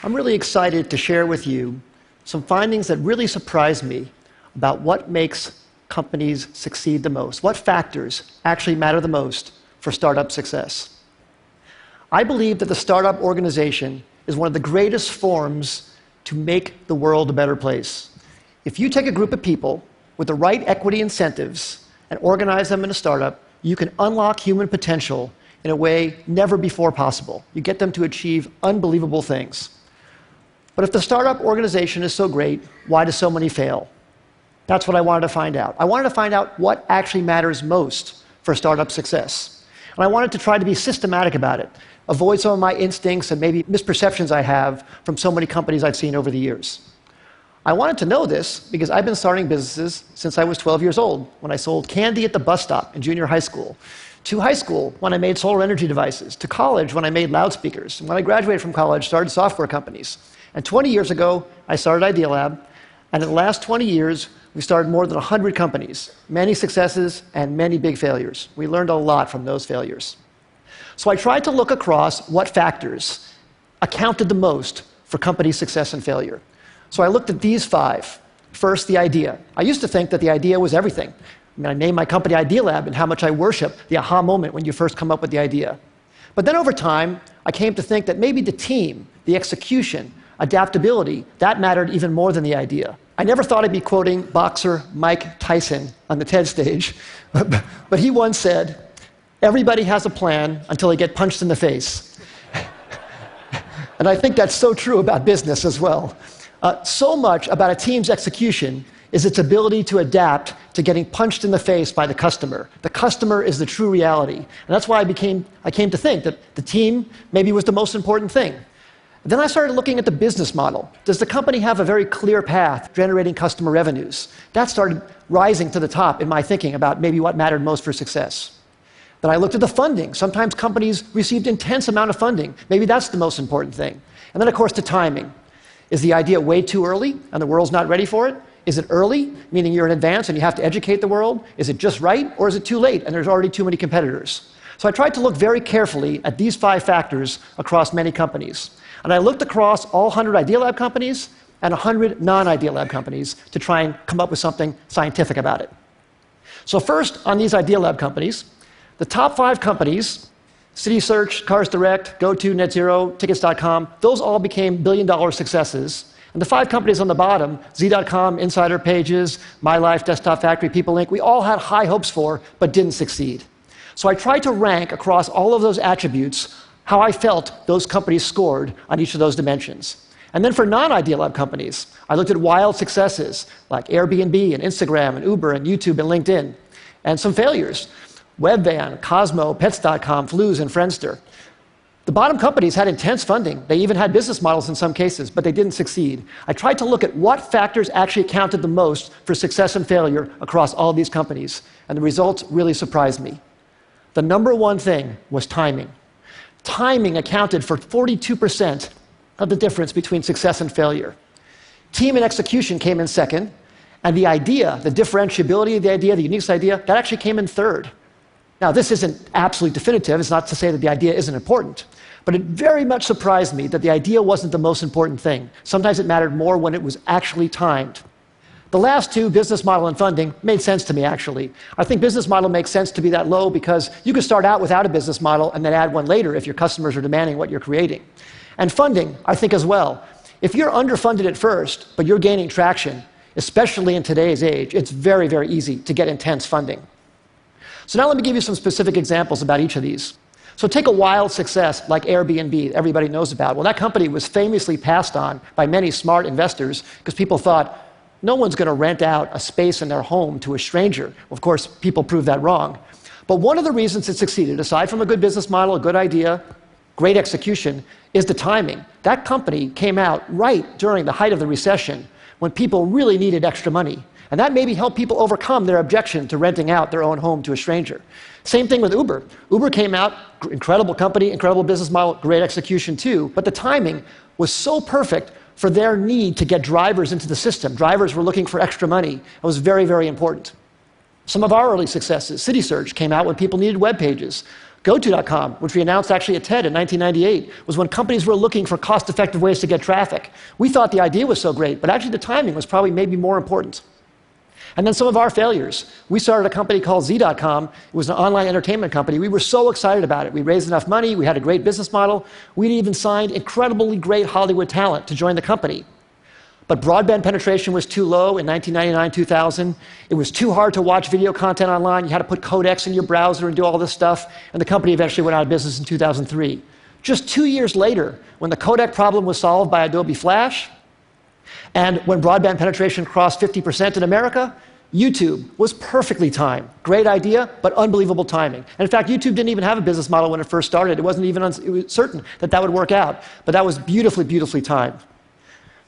I'm really excited to share with you some findings that really surprised me about what makes companies succeed the most, what factors actually matter the most for startup success. I believe that the startup organization is one of the greatest forms to make the world a better place. If you take a group of people with the right equity incentives and organize them in a startup, you can unlock human potential in a way never before possible. You get them to achieve unbelievable things. But if the startup organization is so great, why do so many fail? That's what I wanted to find out. I wanted to find out what actually matters most for startup success. And I wanted to try to be systematic about it, avoid some of my instincts and maybe misperceptions I have from so many companies I've seen over the years. I wanted to know this because I've been starting businesses since I was 12 years old, when I sold candy at the bus stop in junior high school, to high school when I made solar energy devices, to college when I made loudspeakers, and when I graduated from college, started software companies. And 20 years ago, I started Idea Lab, and in the last 20 years, we started more than 100 companies, many successes and many big failures. We learned a lot from those failures. So I tried to look across what factors accounted the most for company success and failure. So I looked at these 5. First, the idea. I used to think that the idea was everything. I named my company Idea Lab, and how much I worship the aha moment when you first come up with the idea. But then over time, I came to think that maybe the team, the execution, adaptability, that mattered even more than the idea. I never thought I'd be quoting boxer Mike Tyson on the TED stage, but he once said, "Everybody has a plan until they get punched in the face." And I think that's so true about business as well. So much about a team's execution is its ability to adapt to getting punched in the face by the customer. The customer is the true reality. And that's why I came to think that the team maybe was the most important thing. Then I started looking at the business model. Does the company have a very clear path generating customer revenues? That started rising to the top in my thinking about maybe what mattered most for success. Then I looked at the funding. Sometimes companies received intense amount of funding. Maybe that's the most important thing. And then, of course, the timing. Is the idea way too early and the world's not ready for it? Is it early, meaning you're in advance and you have to educate the world? Is it just right, or is it too late and there's already too many competitors? So I tried to look very carefully at these 5 factors across many companies. And I looked across all 100 Idea Lab companies and 100 non-Idea Lab companies to try and come up with something scientific about it. So first, on these Idea Lab companies, the top 5 companies, CitySearch, Cars Direct, GoTo, NetZero, Tickets.com, those all became billion-dollar successes. And the 5 companies on the bottom, Z.com, Insider Pages, MyLife, Desktop Factory, People Inc., we all had high hopes for, but didn't succeed. So I tried to rank across all of those attributes how I felt those companies scored on each of those dimensions. And then for non-Idea Lab companies, I looked at wild successes like Airbnb and Instagram and Uber and YouTube and LinkedIn, and some failures. Webvan, Cosmo, Pets.com, Flues, and Friendster. The bottom companies had intense funding. They even had business models in some cases, but they didn't succeed. I tried to look at what factors actually accounted the most for success and failure across all of these companies, and the results really surprised me. The number one thing was timing. Timing accounted for 42% of the difference between success and failure. Team and execution came in second, and the idea, the differentiability of the idea, the uniqueness idea, that actually came in third. Now, this isn't absolutely definitive. It's not to say that the idea isn't important. But it very much surprised me that the idea wasn't the most important thing. Sometimes it mattered more when it was actually timed. The last 2, business model and funding, made sense to me, actually. I think business model makes sense to be that low because you can start out without a business model and then add one later if your customers are demanding what you're creating. And funding, I think as well. If you're underfunded at first, but you're gaining traction, especially in today's age, it's very, very easy to get intense funding. So now let me give you some specific examples about each of these. So take a wild success like Airbnb, everybody knows about. Well, that company was famously passed on by many smart investors because people thought, no one's going to rent out a space in their home to a stranger. Well, of course, people proved that wrong. But one of the reasons it succeeded, aside from a good business model, a good idea, great execution, is the timing. That company came out right during the height of the recession when people really needed extra money. And that maybe helped people overcome their objection to renting out their own home to a stranger. Same thing with Uber. Uber came out, incredible company, incredible business model, great execution too, but the timing was so perfect for their need to get drivers into the system. Drivers were looking for extra money. It was very, very important. Some of our early successes, CitySearch came out when people needed web pages. GoTo.com, which we announced actually at TED in 1998, was when companies were looking for cost-effective ways to get traffic. We thought the idea was so great, but actually the timing was probably maybe more important. And then some of our failures. We started a company called Z.com. It was an online entertainment company. We were so excited about it. We raised enough money. We had a great business model. We'd even signed incredibly great Hollywood talent to join the company. But broadband penetration was too low in 1999, 2000. It was too hard to watch video content online. You had to put codecs in your browser and do all this stuff. And the company eventually went out of business in 2003. Just 2 years later, when the codec problem was solved by Adobe Flash, and when broadband penetration crossed 50% in America, YouTube was perfectly timed. Great idea, but unbelievable timing. And in fact, YouTube didn't even have a business model when it first started. It wasn't even certain that that would work out. But that was beautifully, beautifully timed.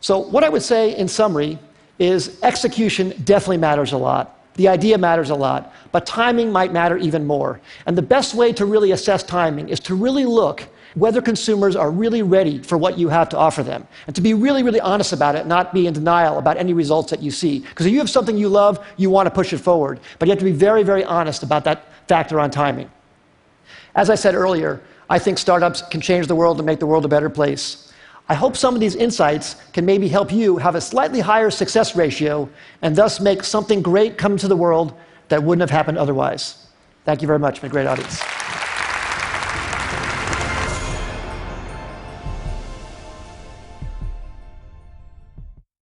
So what I would say in summary is execution definitely matters a lot. The idea matters a lot. But timing might matter even more. And the best way to really assess timing is to really look whether consumers are really ready for what you have to offer them. And to be really, really honest about it, not be in denial about any results that you see. Because if you have something you love, you want to push it forward. But you have to be very, very honest about that factor on timing. As I said earlier, I think startups can change the world and make the world a better place. I hope some of these insights can maybe help you have a slightly higher success ratio and thus make something great come to the world that wouldn't have happened otherwise. Thank you very much. It's been a great audience.